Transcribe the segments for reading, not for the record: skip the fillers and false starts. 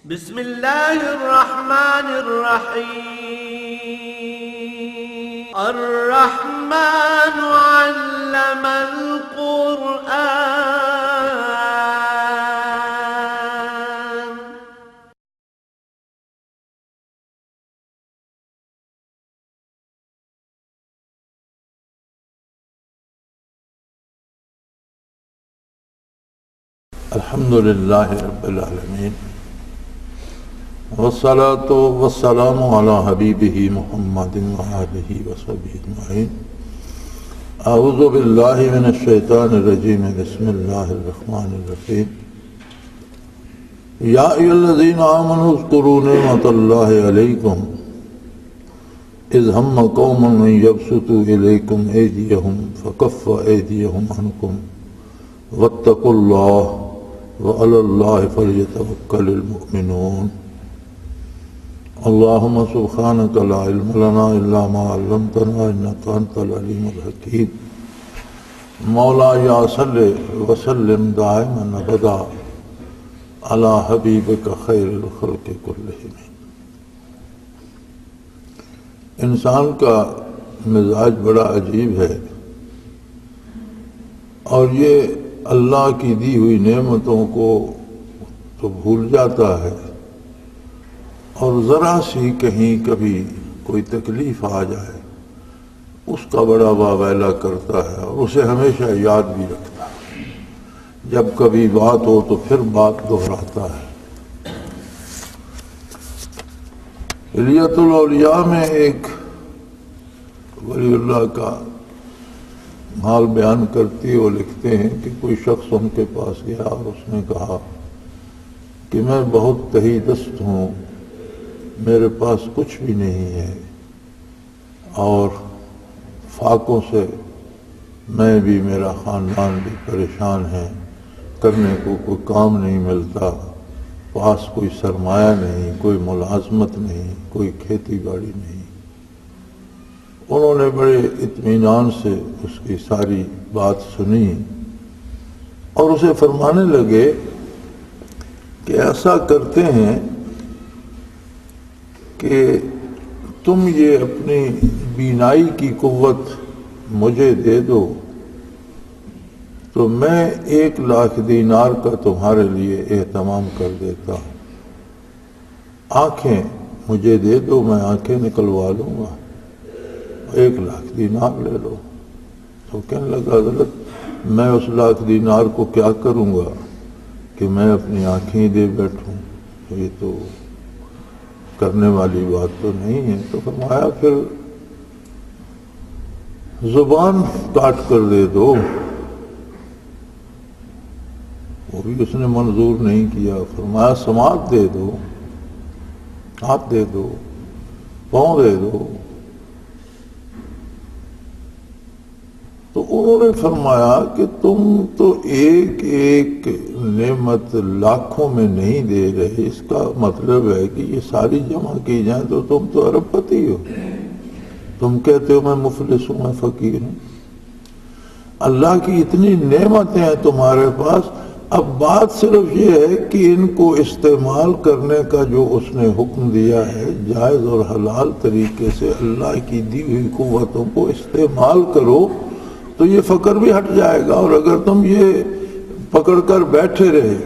بسم اللہ الرحمن الرحیم الرحمن علم القرآن الحمد للہ رب العالمین والصلاة والسلام علی حبیبہ محمد وآلہ وصحبہ اجمعین۔ اعوذ باللہ من الشیطان الرجیم، بسم اللہ الرحمن الرحیم۔ یا ایھا الذین آمنوا اذکروا نعمت اللہ علیکم اذ ہم قوم ان یبسطوا الیکم ایدیہم فکف ایدیہم عنکم واتقوا اللہ وعلی اللہ فلیتوکل المؤمنون۔ اللہم سبحانک لا علم لنا الا ما علمتنا انک انت العلیم الحکیم۔ مولا صلی وسلم دائما ابدا علی حبیبک خیر الخلق کلہم۔ انسان کا مزاج بڑا عجیب ہے، اور یہ اللہ کی دی ہوئی نعمتوں کو تو بھول جاتا ہے، اور ذرا سی کہیں کبھی کوئی تکلیف آ جائے اس کا بڑا واویلا کرتا ہے، اور اسے ہمیشہ یاد بھی رکھتا ہے۔ جب کبھی بات ہو تو پھر بات دہراتا ہے۔ حلیۃ الاولیاء میں ایک ولی اللہ کا حال بیان کرتی وہ لکھتے ہیں کہ کوئی شخص ان کے پاس گیا اور اس نے کہا کہ میں بہت تہی دست ہوں، میرے پاس کچھ بھی نہیں ہے، اور فاقوں سے میں بھی، میرا خاندان بھی پریشان ہے، کرنے کو کوئی کام نہیں ملتا، پاس کوئی سرمایہ نہیں، کوئی ملازمت نہیں، کوئی کھیتی باڑی نہیں۔ انہوں نے بڑے اطمینان سے اس کی ساری بات سنی اور اسے فرمانے لگے کہ ایسا کرتے ہیں کہ تم یہ اپنی بینائی کی قوت مجھے دے دو تو میں 1,00,000 دینار کا تمہارے لیے اہتمام کر دیتا ہوں۔ آنکھیں مجھے دے دو، میں آنکھیں نکلوا لوں گا، 1,00,000 دینار لے لو۔ تو کہنے لگا حضرت میں اس 1,00,000 دینار کو کیا کروں گا کہ میں اپنی آنکھیں دے بیٹھوں، یہ تو کرنے والی بات تو نہیں ہے۔ تو فرمایا پھر زبان کاٹ کر دے دو۔ وہ بھی اس نے منظور نہیں کیا۔ فرمایا سماعت دے دو، ہاتھ دے دو، پاؤں دے دو۔ تو انہوں نے فرمایا کہ تم تو ایک ایک نعمت لاکھوں میں نہیں دے رہے، اس کا مطلب ہے کہ یہ ساری جمع کی جائیں تو تم تو ارب پتی ہو۔ تم کہتے ہو میں مفلس ہوں، میں فقیر ہوں۔ اللہ کی اتنی نعمتیں ہیں تمہارے پاس، اب بات صرف یہ ہے کہ ان کو استعمال کرنے کا جو اس نے حکم دیا ہے، جائز اور حلال طریقے سے اللہ کی دی ہوئی قوتوں کو استعمال کرو تو یہ فقر بھی ہٹ جائے گا۔ اور اگر تم یہ پکڑ کر بیٹھے رہے،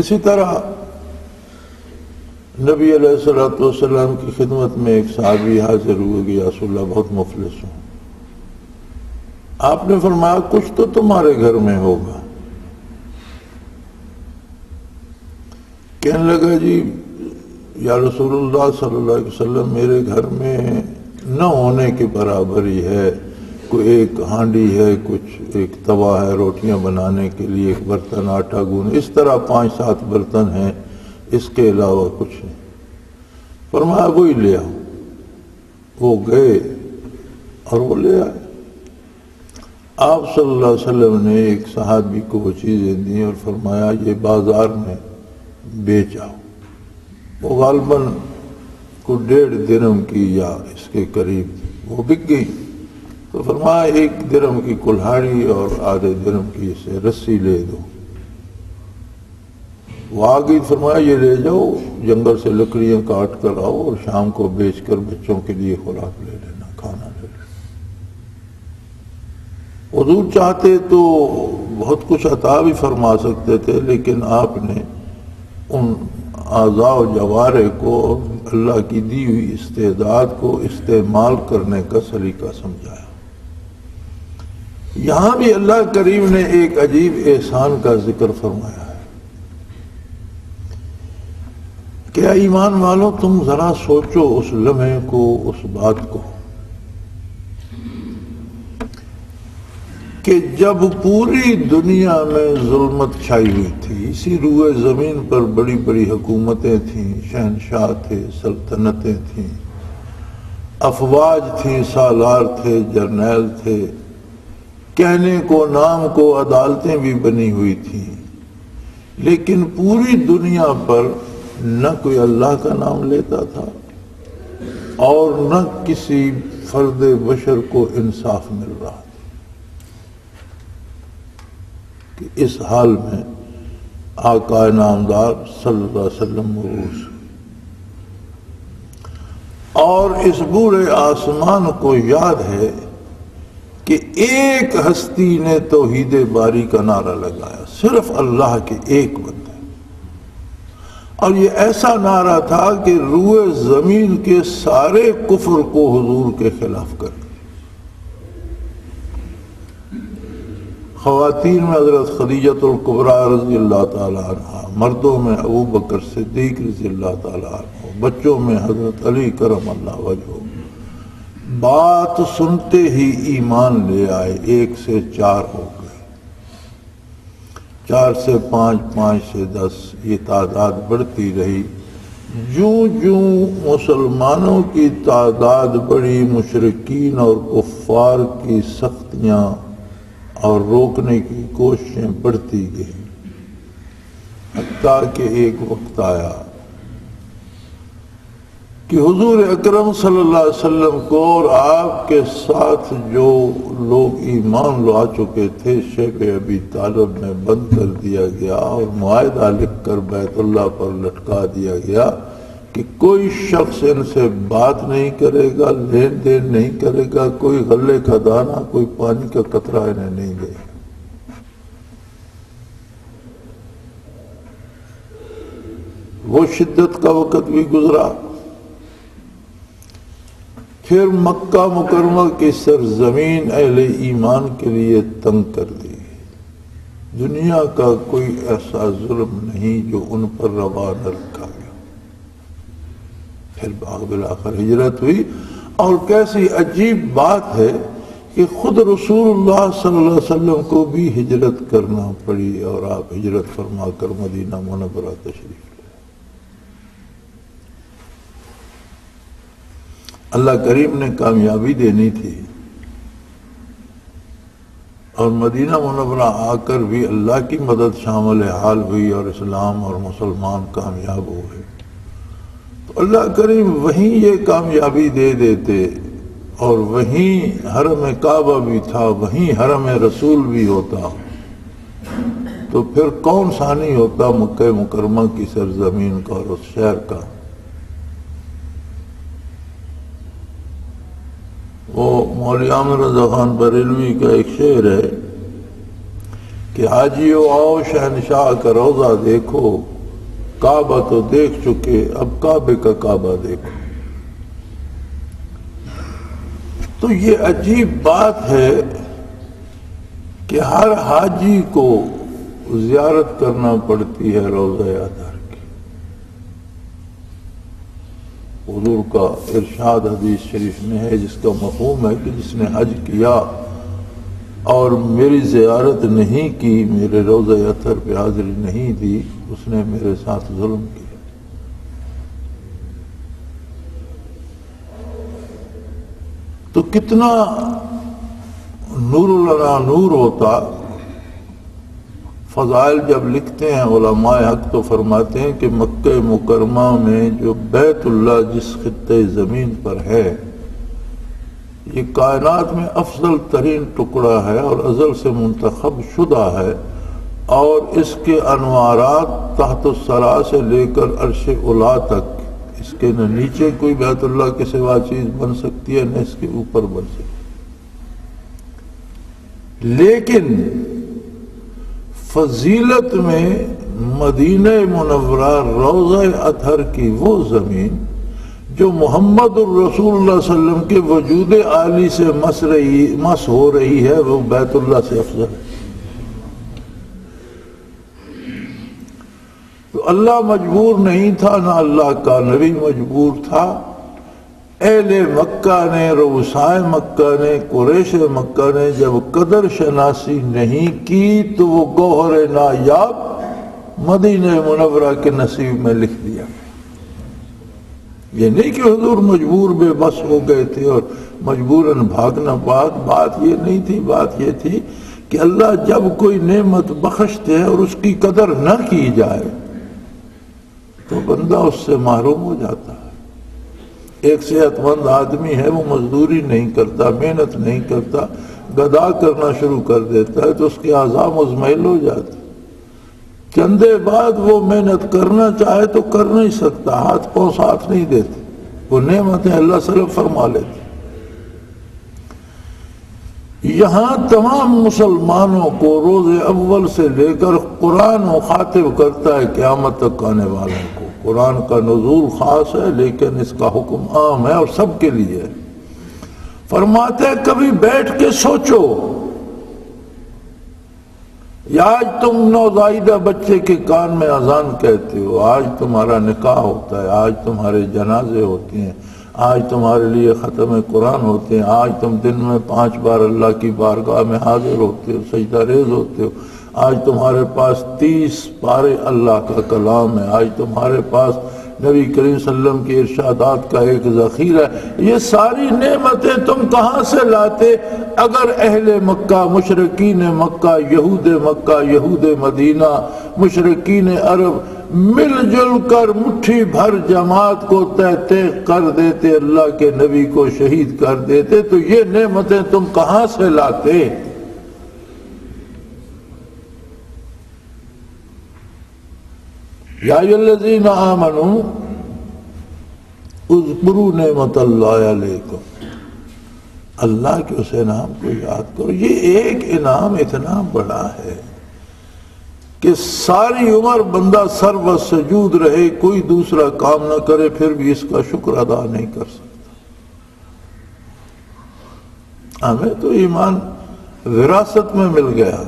اسی طرح نبی علیہ السلام کی خدمت میں ایک صحابی حاضر ہوئے کہ یا رسول اللہ بہت مفلس ہوں۔ آپ نے فرمایا کچھ تو تمہارے گھر میں ہوگا۔ کہنے لگا جی یا رسول اللہ صلی اللہ علیہ وسلم میرے گھر میں نہ ہونے کے برابر ہی ہے، کوئی ایک ہانڈی ہے، کچھ ایک توا ہے روٹیاں بنانے کے لیے، ایک برتن آٹا گوندھ، اس طرح 5-7 برتن ہیں، اس کے علاوہ کچھ نہیں۔ فرمایا وہی لے آؤ۔ وہ گئے اور وہ لے آئے۔ آپ صلی اللہ علیہ وسلم نے ایک صحابی کو وہ چیزیں دیں اور فرمایا یہ بازار میں بیچ آؤ۔ وہ غالباً کو 1.5 درہم کی یا اس کے قریب وہ بک گئی۔ تو فرمایا 1 درہم کی کلہاڑی اور آدھے درہم کی اسے رسی لے دو۔ وہ آ گئی، فرمایا یہ لے جاؤ، جنگل سے لکڑیاں کاٹ کر آؤ اور شام کو بیچ کر بچوں کے لیے خوراک لے لینا، کھانا لے لینا۔ حضور چاہتے تو بہت کچھ عطا بھی فرما سکتے تھے، لیکن آپ نے ان اعضاء و جوارح کو اللہ کی دی ہوئی استعداد کو استعمال کرنے کا سلیقہ سمجھایا۔ یہاں بھی اللہ کریم نے ایک عجیب احسان کا ذکر فرمایا ہے کہ اے ایمان والو، تم ذرا سوچو اس لمحے کو، اس بات کو کہ جب پوری دنیا میں ظلمت چھائی ہوئی تھی، اسی روئے زمین پر بڑی بڑی حکومتیں تھیں، شہنشاہ تھے، سلطنتیں تھیں، افواج تھیں، سالار تھے، جرنیل تھے، کہنے کو نام کو عدالتیں بھی بنی ہوئی تھیں، لیکن پوری دنیا پر نہ کوئی اللہ کا نام لیتا تھا اور نہ کسی فرد بشر کو انصاف مل رہا تھا۔ کہ اس حال میں آقا نامدار صلی اللہ علیہ وسلم مبعوث، اور اس بورے آسمان کو یاد ہے کہ ایک ہستی نے توحید باری کا نعرہ لگایا، صرف اللہ کے ایک بندے، اور یہ ایسا نعرہ تھا کہ روئے زمین کے سارے کفر کو حضور کے خلاف کر دیا۔ خواتین میں حضرت خدیجۃ الکبریٰ رضی اللہ تعالیٰ عنہ، مردوں میں ابو بکر صدیق رضی اللہ تعالیٰ عنہ، بچوں میں حضرت علی کرم اللہ وجہہ، بات سنتے ہی ایمان لے آئے، 1 سے 4 ہو گئے، 4 سے 5، 5 سے 10، یہ تعداد بڑھتی رہی۔ جوں جوں مسلمانوں کی تعداد بڑھی، مشرکین اور کفار کی سختیاں اور روکنے کی کوششیں بڑھتی گئیں، حتیٰ کہ ایک وقت آیا کہ حضور اکرم صلی اللہ علیہ وسلم کو اور آپ کے ساتھ جو لوگ ایمان لا چکے تھے شیب ابی طالب میں بند کر دیا گیا اور معاہدہ لکھ کر بیت اللہ پر لٹکا دیا گیا کہ کوئی شخص ان سے بات نہیں کرے گا، لین دین نہیں کرے گا، کوئی غلے کا دانہ، کوئی پانی کا قطرہ انہیں نہیں دے گا۔ وہ شدت کا وقت بھی گزرا، پھر مکہ مکرمہ کی سرزمین اہل ایمان کے لیے تنگ کر دی گئی، دنیا کا کوئی ایسا ظلم نہیں جو ان پر روا نہ رکھا گیا۔ پھر بالآخر ہجرت ہوئی، اور کیسی عجیب بات ہے کہ خود رسول اللہ صلی اللہ علیہ وسلم کو بھی ہجرت کرنا پڑی، اور آپ ہجرت فرما کر مدینہ منورہ تشریف لے۔ اللہ کریم نے کامیابی دینی تھی، اور مدینہ منورہ آ کر بھی اللہ کی مدد شامل حال ہوئی اور اسلام اور مسلمان کامیاب ہوئے، تو اللہ کریم وہیں یہ کامیابی دے دیتے، اور وہیں حرم کعبہ بھی تھا، وہیں حرم رسول بھی ہوتا، تو پھر کون ثانی ہوتا مکہ مکرمہ کی سرزمین کا اور اس شہر کا۔ وہ مولوی عامر رضا خان بریلوی کا ایک شعر ہے کہ حاجیو آؤ شہنشاہ کا روضہ دیکھو، کعبہ تو دیکھ چکے اب کعبے کا کعبہ دیکھو۔ تو یہ عجیب بات ہے کہ ہر حاجی کو زیارت کرنا پڑتی ہے روضہ اطہر کی۔ حضور کا ارشاد حدیث شریف میں ہے جس کا مفہوم ہے کہ جس نے حج کیا اور میری زیارت نہیں کی، میرے روضہ اطہر پہ حاضری نہیں دی، اس نے میرے ساتھ ظلم کیا۔ تو کتنا نور لنا نور ہوتا۔ فضائل جب لکھتے ہیں علماء حق تو فرماتے ہیں کہ مکہ مکرمہ میں جو بیت اللہ جس خطے زمین پر ہے، یہ کائنات میں افضل ترین ٹکڑا ہے اور ازل سے منتخب شدہ ہے، اور اس کے انوارات تحت الثری سے لے کر عرش اولی تک، اس کے نہ نیچے کوئی بیت اللہ کے سوا چیز بن سکتی ہے نہ اس کے اوپر بن سکتی، لیکن فضیلت میں مدینہ منورہ روضہ اطہر کی وہ زمین جو محمد الرسول اللہ صلی اللہ علیہ وسلم کے وجود عالی سے مس ہو رہی ہے، وہ بیت اللہ سے افضل ہے۔ تو اللہ مجبور نہیں تھا، نہ اللہ کا نبی مجبور تھا۔ اہل مکہ نے، رؤسائے مکہ نے، قریش مکہ نے جب قدر شناسی نہیں کی تو وہ گوہر نایاب مدینہ منورہ کے نصیب میں لکھ دیا۔ یہ نہیں کہ حضور مجبور بے بس ہو گئے تھے اور مجبوراً بھاگنا بات یہ نہیں تھی، بات یہ تھی کہ اللہ جب کوئی نعمت بخشتے ہیں اور اس کی قدر نہ کی جائے تو بندہ اس سے محروم ہو جاتا ہے۔ ایک صحت مند آدمی ہے، وہ مزدوری نہیں کرتا، محنت نہیں کرتا، گدا کرنا شروع کر دیتا ہے تو اس کے اعضاء مزمحل ہو جاتے، چندے بعد وہ محنت کرنا چاہے تو کر نہیں سکتا، ہاتھ پاؤں ساتھ نہیں دیتے، وہ نعمتیں اللہ سلب فرما لیتے۔ یہاں تمام مسلمانوں کو روز اول سے لے کر قرآن مخاطب کرتا ہے قیامت تک آنے والوں کو۔ قرآن کا نزول خاص ہے لیکن اس کا حکم عام ہے اور سب کے لیے ہے۔ فرماتے ہیں کبھی بیٹھ کے سوچو، یا آج تم نوزائیدہ بچے کے کان میں اذان کہتے ہو، آج تمہارا نکاح ہوتا ہے، آج تمہارے جنازے ہوتے ہیں، آج تمہارے لیے ختم قرآن ہوتے ہیں، آج تم دن میں 5 بار اللہ کی بارگاہ میں حاضر ہوتے ہو، سجدہ ریز ہوتے ہو، آج تمہارے پاس 30 پارے اللہ کا کلام ہے، آج تمہارے پاس نبی کریم صلی اللہ علیہ وسلم کے ارشادات کا ایک ذخیرہ ہے۔ یہ ساری نعمتیں تم کہاں سے لاتے اگر اہل مکہ، مشرکین مکہ، یہود مدینہ، مشرکین عرب مل جل کر مٹھی بھر جماعت کو تہتے کر دیتے، اللہ کے نبی کو شہید کر دیتے، تو یہ نعمتیں تم کہاں سے لاتے؟ یا ایھا الذین آمنوا اذکروا نعمت اللہ علیکم، اللہ کے اس انعام کو یاد کرو۔ یہ ایک انعام اتنا بڑا ہے کہ ساری عمر بندہ سر و سجود رہے، کوئی دوسرا کام نہ کرے، پھر بھی اس کا شکر ادا نہیں کر سکتا۔ ہمیں تو ایمان وراثت میں مل گیا۔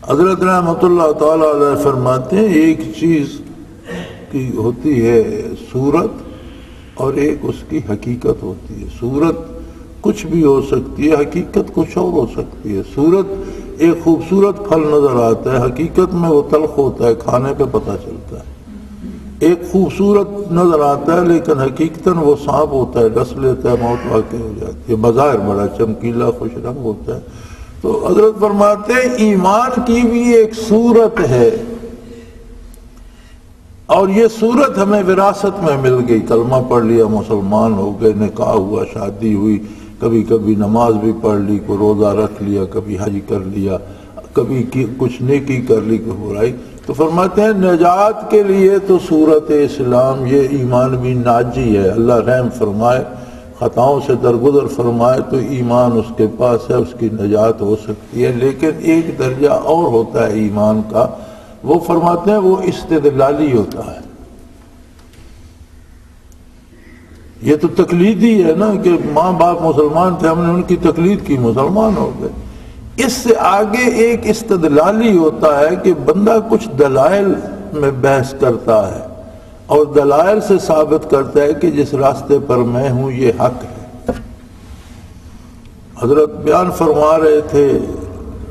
حضرت رحمۃ اللہ تعالی علیہ فرماتے ہیں ایک چیز کی ہوتی ہے صورت اور ایک اس کی حقیقت ہوتی ہے۔ صورت کچھ بھی ہو سکتی ہے، حقیقت کچھ اور ہو سکتی ہے۔ صورت ایک خوبصورت پھل نظر آتا ہے، حقیقت میں وہ تلخ ہوتا ہے، کھانے پہ پتہ چلتا ہے۔ ایک خوبصورت نظر آتا ہے لیکن حقیقتاً وہ سانپ ہوتا ہے، ڈس لیتا ہے، موت واقع ہو جاتی ہے۔ بظاہر بڑا چمکیلا خوش رنگ ہوتا ہے۔ تو حضرت فرماتے ہیں ایمان کی بھی ایک صورت ہے اور یہ صورت ہمیں وراثت میں مل گئی۔ کلمہ پڑھ لیا، مسلمان ہو گئے، نکاح ہوا، شادی ہوئی، کبھی کبھی نماز بھی پڑھ لی، کوئی روزہ رکھ لیا، کبھی حج کر لیا، کبھی کچھ نیکی کر لی، کوئی برائی۔ تو فرماتے ہیں نجات کے لیے تو صورت اسلام، یہ ایمان بھی ناجی ہے۔ اللہ رحم فرمائے، خطاؤں سے درگزر فرمائے تو ایمان اس کے پاس ہے، اس کی نجات ہو سکتی ہے۔ لیکن ایک درجہ اور ہوتا ہے ایمان کا، وہ فرماتے ہیں وہ استدلالی ہوتا ہے۔ یہ تو تقلیدی ہے نا کہ ماں باپ مسلمان تھے، ہم نے ان کی تقلید کی، مسلمان ہو گئے۔ اس سے آگے ایک استدلالی ہوتا ہے کہ بندہ کچھ دلائل میں بحث کرتا ہے اور دلائل سے ثابت کرتا ہے کہ جس راستے پر میں ہوں یہ حق ہے۔ حضرت بیان فرما رہے تھے،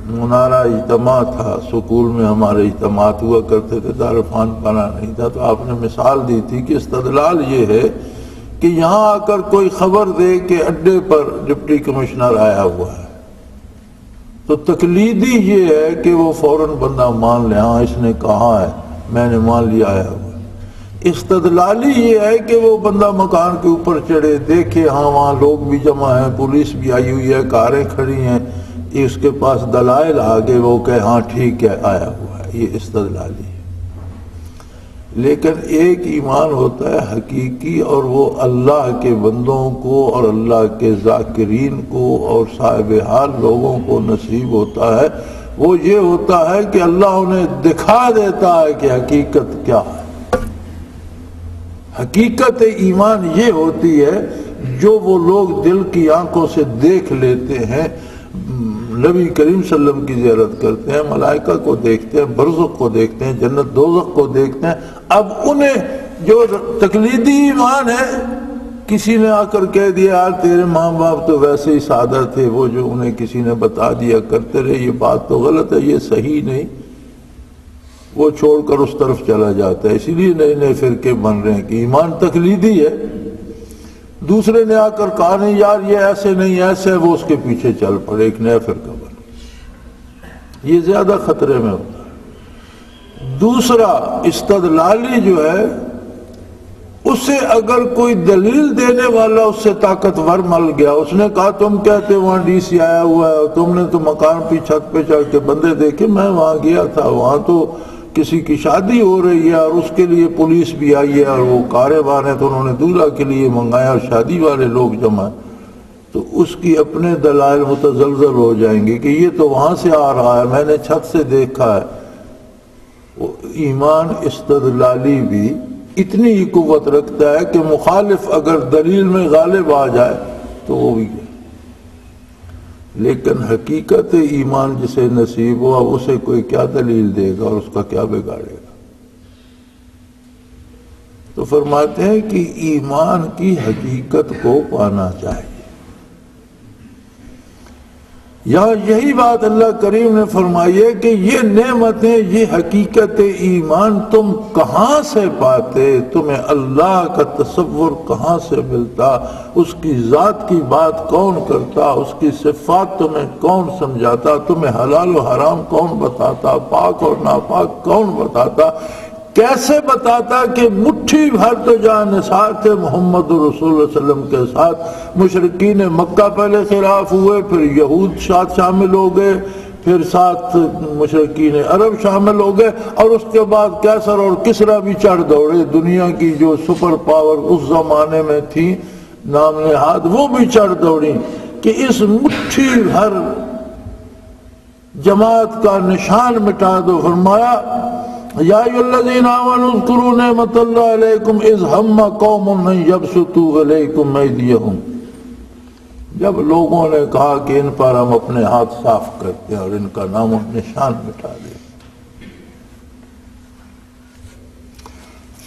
منارہ اجتماع تھا، سکول میں ہمارے اجتماعات ہوا کرتے تھے، دارالفان پانا نہیں تھا، تو آپ نے مثال دی تھی کہ استدلال یہ ہے کہ یہاں آ کر کوئی خبر دے کہ اڈے پر ڈپٹی کمشنر آیا ہوا ہے، تو تقلیدی یہ ہے کہ وہ فوراً بندہ مان لے، ہاں اس نے کہا ہے، میں نے مان لیا آیا ہوا۔ استدلالی یہ ہے کہ وہ بندہ مکان کے اوپر چڑھے، دیکھے ہاں وہاں لوگ بھی جمع ہیں، پولیس بھی آئی ہوئی ہے، کاریں کھڑی ہیں، کہ اس کے پاس دلائل آگے وہ کہ ہاں ٹھیک ہے آیا ہوا ہے، یہ استدلالی ہے۔ لیکن ایک ایمان ہوتا ہے حقیقی، اور وہ اللہ کے بندوں کو اور اللہ کے ذاکرین کو اور صاحب حال لوگوں کو نصیب ہوتا ہے۔ وہ یہ ہوتا ہے کہ اللہ انہیں دکھا دیتا ہے کہ حقیقت کیا ہے۔ حقیقت ایمان یہ ہوتی ہے جو وہ لوگ دل کی آنکھوں سے دیکھ لیتے ہیں، نبی کریم صلی اللہ علیہ وسلم کی زیارت کرتے ہیں، ملائکہ کو دیکھتے ہیں، برزخ کو دیکھتے ہیں، جنت دوزخ کو دیکھتے ہیں۔ اب انہیں جو تقلیدی ایمان ہے، کسی نے آ کر کہہ دیا یار تیرے ماں باپ تو ویسے ہی سادہ تھے، وہ جو انہیں کسی نے بتا دیا کرتے رہے، یہ بات تو غلط ہے، یہ صحیح نہیں، وہ چھوڑ کر اس طرف چلا جاتا ہے۔ اسی لیے نئے نئے فرقے بن رہے ہیں کہ ایمان تقلیدی ہے، دوسرے نے آ کر کہا نہیں یار یہ ایسے نہیں ایسے ہے، وہ اس کے پیچھے چل پڑے، ایک نیا فرقہ بن، یہ زیادہ خطرے میں ہوتا ہے۔ دوسرا استدلالی جو ہے، اسے اگر کوئی دلیل دینے والا اس سے طاقتور مل گیا، اس نے کہا تم کہتے وہاں ڈی سی آیا ہوا ہے اور تم نے تو مکان پہ چھت پہ چڑھ کے بندے دیکھے، میں وہاں گیا تھا، وہاں تو کسی کی شادی ہو رہی ہے اور اس کے لیے پولیس بھی آئی ہے اور وہ کاروبار ہے تو انہوں نے دولہا کے لیے منگایا اور شادی والے لوگ جمع، تو اس کی اپنے دلائل متزلزل ہو جائیں گے کہ یہ تو وہاں سے آ رہا ہے، میں نے چھت سے دیکھا ہے۔ وہ ایمان استدلالی بھی اتنی ہی قوت رکھتا ہے کہ مخالف اگر دلیل میں غالب آ جائے تو وہ بھی ہے، لیکن حقیقت ایمان جسے نصیب ہوا اسے کوئی کیا دلیل دے گا اور اس کا کیا بگاڑے گا؟ تو فرماتے ہیں کہ ایمان کی حقیقت کو پانا چاہیے۔ یہاں یہی بات اللہ کریم نے فرمائی ہے کہ یہ نعمتیں، یہ حقیقت ایمان تم کہاں سے پاتے، تمہیں اللہ کا تصور کہاں سے ملتا، اس کی ذات کی بات کون کرتا، اس کی صفات تمہیں کون سمجھاتا، تمہیں حلال و حرام کون بتاتا، پاک اور ناپاک کون بتاتا، کیسے بتاتا کہ مٹھی بھر تو جان نثار تھے محمد رسول اللہ صلی اللہ علیہ وسلم کے ساتھ، مشرکین مکہ پہلے خلاف ہوئے، پھر یہود ساتھ شامل ہو گئے، پھر ساتھ مشرکین عرب شامل ہو گئے، اور اس کے بعد کیسر اور کسرا بھی چڑھ دوڑے، دنیا کی جو سپر پاور اس زمانے میں تھی نام نہاد، وہ بھی چڑھ دوڑی کہ اس مٹھی بھر جماعت کا نشان مٹا دو۔ فرمایا یا ایھا الذین آمنوا اذکروا نعمت اللہ علیکم اذ ہم قوم ان یبسطوا الیکم ایدیہم، جب لوگوں نے کہا کہ ان پر ہم اپنے ہاتھ صاف کرتے ہیں اور ان کا نام و نشان مٹا دیں،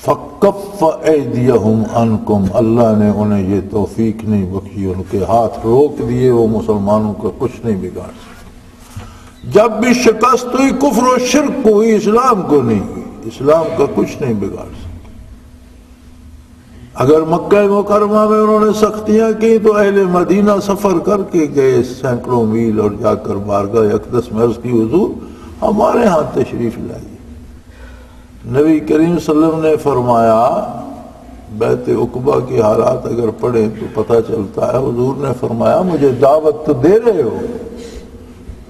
فکف ایدیہم عنکم، اللہ نے انہیں یہ توفیق نہیں بخشی، ان کے ہاتھ روک دیے، وہ مسلمانوں کا کچھ نہیں بگاڑ سکتے۔ جب بھی شکست ہوئی کفر و شرک کو ہوئی، اسلام کو نہیں ہوئی، اسلام کا کچھ نہیں بگاڑ سکتے۔ اگر مکہ مکرمہ میں انہوں نے سختیاں کی تو اہل مدینہ سفر کر کے گئے سینکڑوں میل، اور جا کر بارگاہ اقدس میں عرض کی حضور ہمارے ہاں تشریف لائیے۔ نبی کریم صلی اللہ علیہ وسلم نے فرمایا، بیت عقبہ کے حالات اگر پڑھیں تو پتہ چلتا ہے، حضور نے فرمایا مجھے دعوت تو دے رہے ہو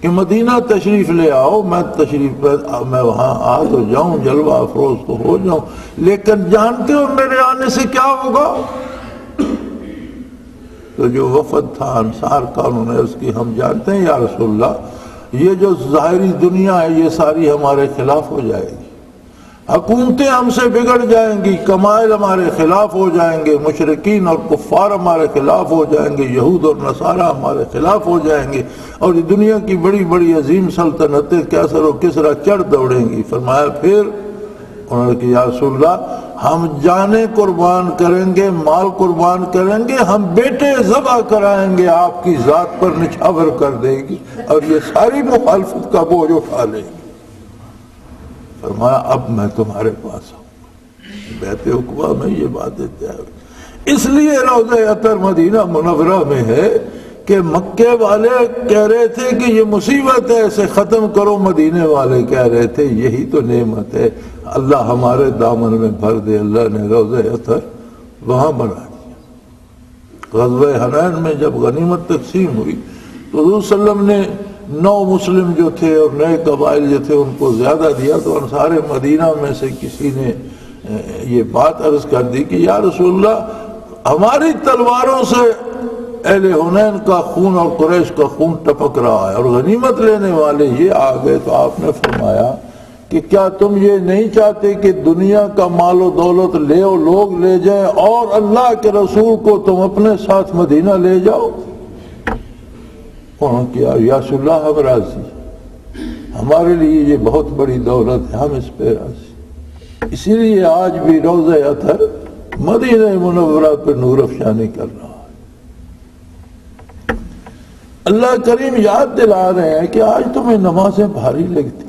کہ مدینہ تشریف لے آؤ، میں وہاں آ تو جاؤں، جلوہ افروز تو ہو جاؤں، لیکن جانتے ہو میرے آنے سے کیا ہوگا؟ تو جو وفد تھا انصار کا، انہوں نے عرض کی ہم جانتے ہیں یا رسول اللہ، یہ جو ظاہری دنیا ہے یہ ساری ہمارے خلاف ہو جائے گی، حکومتیں ہم سے بگڑ جائیں گی، قبائل ہمارے خلاف ہو جائیں گے، مشرکین اور کفار ہمارے خلاف ہو جائیں گے، یہود اور نصارہ ہمارے خلاف ہو جائیں گے، اور یہ دنیا کی بڑی بڑی عظیم سلطنتیں کیسر و کسرا چڑھ دوڑیں گی۔ فرمایا پھر؟ انہوں نے کہا یا رسول اللہ ہم جانیں قربان کریں گے، مال قربان کریں گے، ہم بیٹے ذبح کرائیں گے، آپ کی ذات پر نچھاور کر دے گی اور یہ ساری مخالفت کا بوجھ اٹھا لیں گے۔ فرمایا اب میں تمہارے پاس ہوں۔ بیت عقبہ میں یہ باتیں طے ہوئی، اس لیے روضہ عطر مدینہ منورہ میں ہے کہ مکے والے کہہ رہے تھے کہ یہ مصیبت ہے اسے ختم کرو، مدینے والے کہہ رہے تھے یہی تو نعمت ہے، اللہ ہمارے دامن میں بھر دے۔ اللہ نے روضہ عطر وہاں بنا دیا۔ غزوہ حنین میں جب غنیمت تقسیم ہوئی تو حضور صلی اللہ علیہ وسلم نے 9 مسلم جو تھے اور نئے قبائل جو تھے ان کو زیادہ دیا، تو انصار مدینہ میں سے کسی نے یہ بات عرض کر دی کہ یا رسول اللہ ہماری تلواروں سے اہل حنین کا خون اور قریش کا خون ٹپک رہا ہے اور غنیمت لینے والے یہ آ گئے، تو آپ نے فرمایا کہ کیا تم یہ نہیں چاہتے کہ دنیا کا مال و دولت لوگ لے جائیں اور اللہ کے رسول کو تم اپنے ساتھ مدینہ لے جاؤ؟ انہوں نے کیا یا رسول اللہ ہم راضی، ہمارے لیے یہ بہت بڑی دولت ہے، ہم اس پہ راضی۔ اسی لیے آج بھی روضہ اطہر مدینہ منورہ پہ نور افشانی کر رہا ہے۔ اللہ کریم یاد دلا رہے ہیں کہ آج تمہیں نمازیں بھاری لگتی ہیں،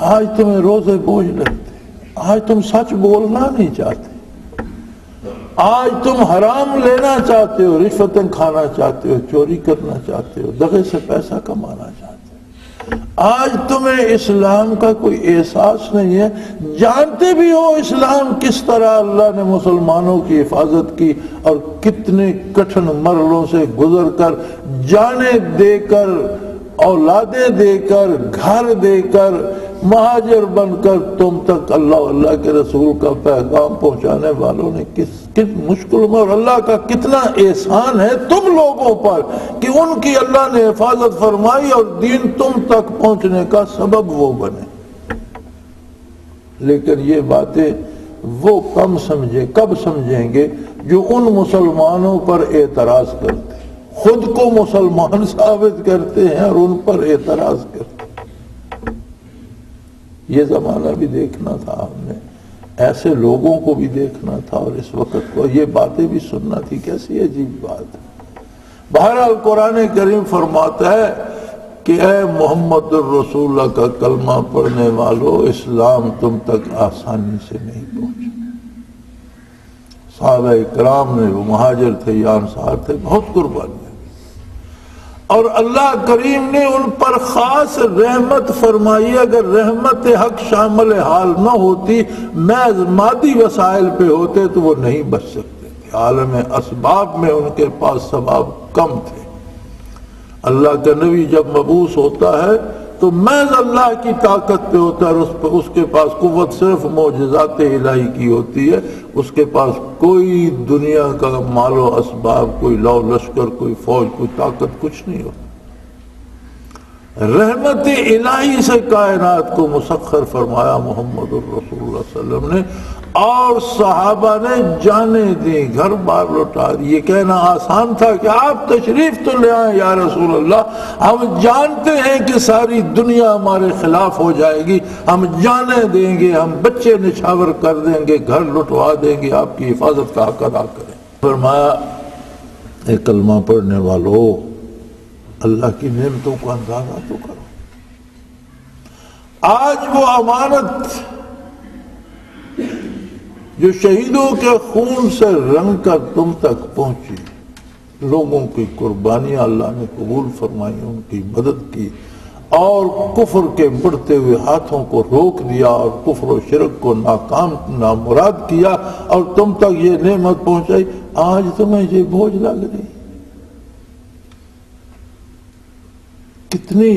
آج تمہیں روزے بوجھ لگتے ہیں، آج تم سچ بولنا نہیں چاہتے، آج تم حرام لینا چاہتے ہو، رشوتیں کھانا چاہتے ہو، چوری کرنا چاہتے ہو، دغے سے پیسہ کمانا چاہتے ہو، آج تمہیں اسلام کا کوئی احساس نہیں ہے۔ جانتے بھی ہو اسلام کس طرح اللہ نے مسلمانوں کی حفاظت کی اور کتنے کٹھن مرحلوں سے گزر کر، جانیں دے کر، اولادیں دے کر، گھر دے کر، مہاجر بن کر تم تک اللہ کے رسول کا پیغام پہنچانے والوں نے کس مشکل میں، اور اللہ کا کتنا احسان ہے تم لوگوں پر کہ ان کی اللہ نے حفاظت فرمائی اور دین تم تک پہنچنے کا سبب وہ بنے۔ لیکن یہ باتیں وہ کب سمجھیں گے جو ان مسلمانوں پر اعتراض کرتے ہیں، خود کو مسلمان ثابت کرتے ہیں اور ان پر اعتراض کرتے ہیں۔ یہ زمانہ بھی دیکھنا تھا ہم نے، ایسے لوگوں کو بھی دیکھنا تھا، اور اس وقت کو یہ باتیں بھی سننا تھی۔ کیسی عجیب بات ہے۔ بہرحال قرآن کریم فرماتا ہے کہ اے محمد الرسول اللہ کا کلمہ پڑھنے والو، اسلام تم تک آسانی سے نہیں پہنچا۔ صحابہ کرام نے، وہ مہاجر تھے یا انصار تھے، بہت قربانیاں، اور اللہ کریم نے ان پر خاص رحمت فرمائی۔ اگر رحمت حق شامل حال نہ ہوتی، محض مادی وسائل پہ ہوتے تو وہ نہیں بچ سکتے تھے۔ عالم اسباب میں ان کے پاس سباب کم تھے۔ اللہ کا نبی جب مبعوث ہوتا ہے تو محض اللہ کی طاقت پہ ہوتا ہے، اور اس کے پاس قوت صرف معجزات الہی کی ہوتی ہے، اس کے پاس کوئی دنیا کا مال و اسباب، کوئی لو لشکر، کوئی فوج، کوئی طاقت، کچھ نہیں ہوتا۔ رحمت الہی سے کائنات کو مسخر فرمایا محمد الرسول اللہ صلی اللہ علیہ وسلم نے، اور صحابہ نے جانیں دی، گھر بار لوٹا دی۔ یہ کہنا آسان تھا کہ آپ تشریف تو لے آئیں یا رسول اللہ، ہم جانتے ہیں کہ ساری دنیا ہمارے خلاف ہو جائے گی، ہم جانیں دیں گے، ہم بچے نچھاور کر دیں گے، گھر لٹوا دیں گے، آپ کی حفاظت کا حق ادا کریں۔ فرمایا اے کلمہ پڑھنے والو، اللہ کی نعمتوں کو اندازہ تو کرو۔ آج وہ امانت جو شہیدوں کے خون سے رنگ کر تم تک پہنچی، لوگوں کی قربانیاں اللہ نے قبول فرمائی، ان کی مدد کی، اور کفر کے بڑھتے ہوئے ہاتھوں کو روک دیا، اور کفر و شرک کو ناکام نامراد کیا، اور تم تک یہ نعمت پہنچائی، آج تمہیں یہ بوجھ لگ رہی۔ کتنی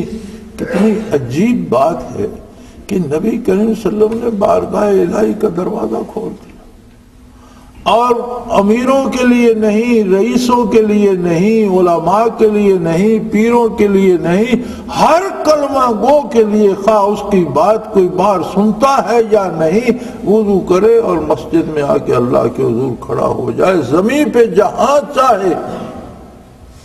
عجیب بات ہے کہ نبی کریم صلی اللہ علیہ وسلم نے بارگاہ الہی کا دروازہ کھول دیا، اور امیروں کے لیے نہیں، رئیسوں کے لیے نہیں، علماء کے لیے نہیں، پیروں کے لیے نہیں، ہر کلمہ گو کے لیے، خواہ اس کی بات کوئی باہر سنتا ہے یا نہیں، وضو کرے اور مسجد میں آ کے اللہ کے حضور کھڑا ہو جائے، زمین پہ جہاں چاہے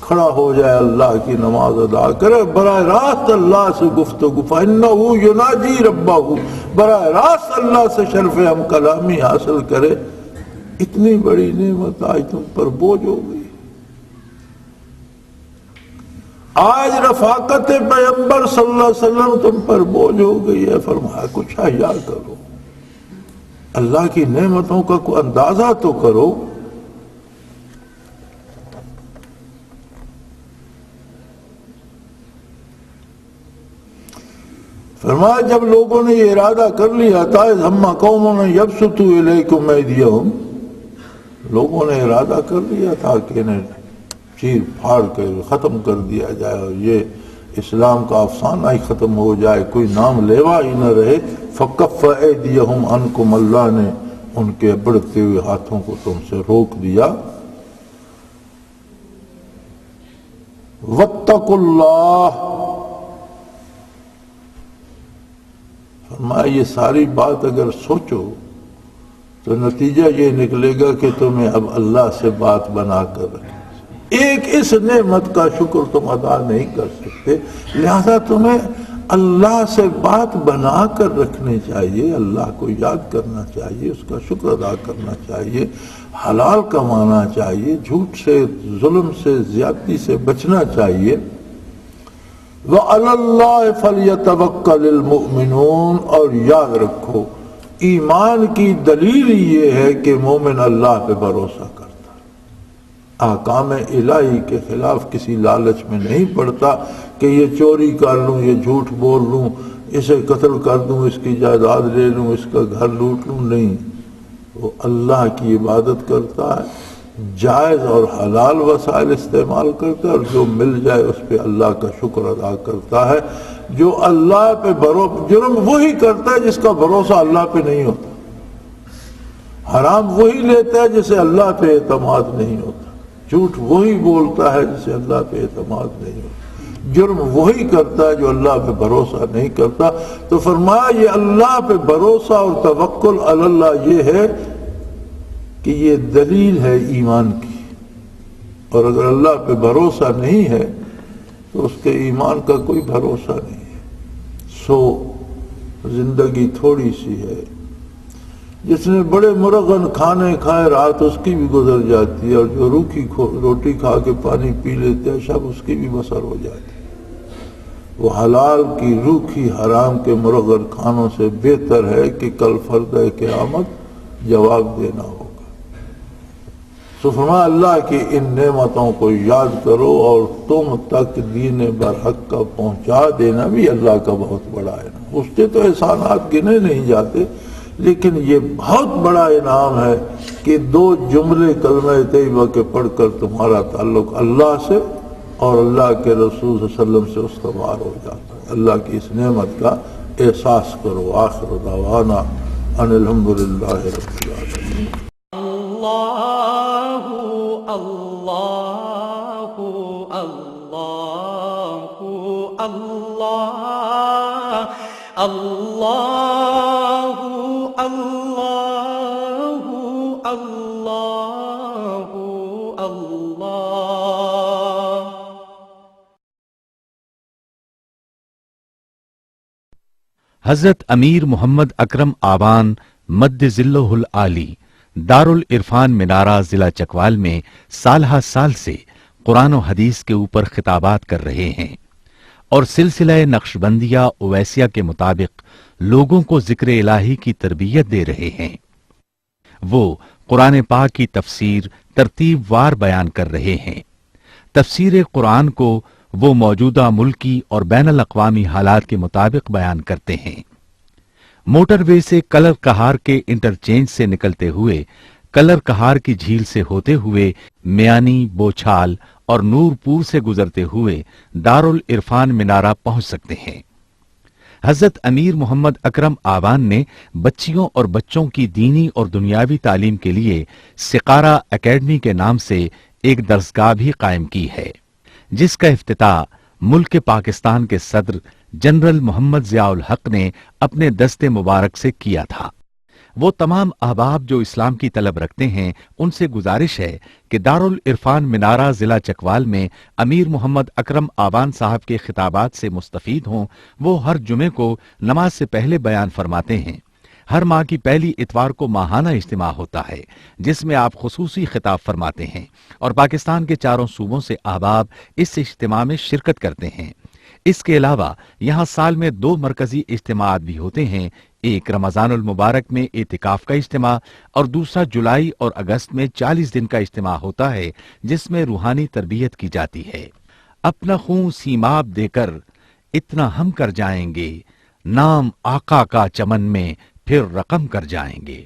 کھڑا ہو جائے، اللہ کی نماز ادا کرے، براہ راست اللہ سے گفتگو، فَإِنَّهُ يُنَاجِي رَبَّهُ، براہ راست اللہ سے شرف ہم کلامی حاصل کرے۔ اتنی بڑی نعمت آج تم پر بوجھ ہو گئی۔ آج رفاقت پیغمبر صلی اللہ علیہ وسلم تم پر بوجھ ہو گئی ہے۔ فرمایا کچھ حیا کرو، اللہ کی نعمتوں کا کوئی اندازہ تو کرو۔ فرمایا جب لوگوں نے یہ ارادہ کر لیا تھا، ہم قوم یبسطوا الیکم ایدیہم، لوگوں نے ارادہ کر لیا تھا کہ انہیں چیر پھاڑ کر ختم کر دیا جائے اور یہ اسلام کا افسانہ ہی ختم ہو جائے، کوئی نام لیوا ہی نہ رہے۔ فَكَفَّ أَيْدِيَهُمْ عَنْكُمْ، اللہ نے ان کے بڑھتے ہوئے ہاتھوں کو تم سے روک دیا۔ وَاتَّقُوا اللَّهَ، فرمایا یہ ساری بات اگر سوچو تو نتیجہ یہ نکلے گا کہ تمہیں اب اللہ سے بات بنا کر رکھیں، ایک اس نعمت کا شکر تم ادا نہیں کر سکتے، لہذا تمہیں اللہ سے بات بنا کر رکھنی چاہیے، اللہ کو یاد کرنا چاہیے، اس کا شکر ادا کرنا چاہیے، حلال کمانا چاہیے، جھوٹ سے، ظلم سے، زیادتی سے بچنا چاہیے۔ وَعَلَى اللَّهِ فَلْيَتَوَكَّلِ الْمُؤْمِنُونَ، اور یاد رکھو ایمان کی دلیل یہ ہے کہ مومن اللہ پہ بھروسہ کرتا ہے، احکام الہی کے خلاف کسی لالچ میں نہیں پڑتا کہ یہ چوری کر لوں، یہ جھوٹ بول لوں، اسے قتل کر دوں، اس کی جائیداد لے لوں، اس کا گھر لوٹ لوں، نہیں، وہ اللہ کی عبادت کرتا ہے، جائز اور حلال وسائل استعمال کرتا ہے، اور جو مل جائے اس پہ اللہ کا شکر ادا کرتا ہے۔ جو اللہ پہ جرم وہی کرتا ہے جس کا بھروسہ اللہ پہ نہیں ہوتا، حرام وہی لیتا ہے جسے اللہ پہ اعتماد نہیں ہوتا، جھوٹ وہی بولتا ہے جسے اللہ پہ اعتماد نہیں ہوتا، جرم وہی کرتا ہے جو اللہ پہ بھروسہ نہیں کرتا۔ تو فرمایا یہ اللہ پہ بھروسہ اور توکل علی اللہ یہ ہے کہ یہ دلیل ہے ایمان کی، اور اگر اللہ پہ بھروسہ نہیں ہے تو اس کے ایمان کا کوئی بھروسہ نہیں ہے۔ سو زندگی تھوڑی سی ہے، جس نے بڑے مرغن کھانے کھائے رات اس کی بھی گزر جاتی ہے، اور جو روکھی روٹی کھا کے پانی پی لیتے ہیں شب اس کی بھی بسر ہو جاتی ہے۔ وہ حلال کی روکھی حرام کے مرغن کھانوں سے بہتر ہے کہ کل فردہ قیامت جواب دینا ہوگا۔ سو فرمایا اللہ کی ان نعمتوں کو یاد کرو، اور تم تک دین برحق کا پہنچا دینا بھی اللہ کا بہت بڑا انعام۔ اس سے تو احسانات گنے نہیں جاتے، لیکن یہ بہت بڑا انعام ہے کہ دو جملے کلمہ طیبہ کے پڑھ کر تمہارا تعلق اللہ سے اور اللہ کے رسول صلی اللہ علیہ وسلم سے استوار ہو جاتا ہے۔ اللہ کی اس نعمت کا احساس کرو۔ آخر دعوانا ان الحمدللہ رب العالمین۔ اللہ اللہ اللہ اللہ اللہ اللہ اللہ اللہ۔ حضرت امیر محمد اکرم آبان مد ذلہ العالی دارالعرفان منارہ ضلع چکوال میں سالہ سال سے قرآن و حدیث کے اوپر خطابات کر رہے ہیں، اور سلسلہ نقشبندیہ اویسیہ کے مطابق لوگوں کو ذکر الہی کی تربیت دے رہے ہیں۔ وہ قرآن پاک کی تفسیر ترتیب وار بیان کر رہے ہیں۔ تفسیر قرآن کو وہ موجودہ ملکی اور بین الاقوامی حالات کے مطابق بیان کرتے ہیں۔ موٹر وے سے کلر کہار کے انٹرچینج سے نکلتے ہوئے، کلر کہار کی جھیل سے ہوتے ہوئے، میانی، بوچھال اور نور پور سے گزرتے ہوئے دارالعرفان منارہ پہنچ سکتے ہیں۔ حضرت امیر محمد اکرم آبان نے بچیوں اور بچوں کی دینی اور دنیاوی تعلیم کے لیے سقارہ اکیڈمی کے نام سے ایک درسگاہ بھی قائم کی ہے، جس کا افتتاح ملک پاکستان کے صدر جنرل محمد ضیاء الحق نے اپنے دست مبارک سے کیا تھا۔ وہ تمام احباب جو اسلام کی طلب رکھتے ہیں ان سے گزارش ہے کہ دارالعرفان منارہ ضلع چکوال میں امیر محمد اکرم آبان صاحب کے خطابات سے مستفید ہوں۔ وہ ہر جمعے کو نماز سے پہلے بیان فرماتے ہیں۔ ہر ماہ کی پہلی اتوار کو ماہانہ اجتماع ہوتا ہے، جس میں آپ خصوصی خطاب فرماتے ہیں، اور پاکستان کے چاروں صوبوں سے احباب اس اجتماع میں شرکت کرتے ہیں۔ اس کے علاوہ یہاں سال میں 2 مرکزی اجتماعات بھی ہوتے ہیں، ایک رمضان المبارک میں اعتکاف کا اجتماع اور دوسرا جولائی اور اگست میں 40 دن کا اجتماع ہوتا ہے، جس میں روحانی تربیت کی جاتی ہے۔ اپنا خون سیماب دے کر اتنا ہم کر جائیں گے، نام آقا کا چمن میں پھر رقم کر جائیں گے۔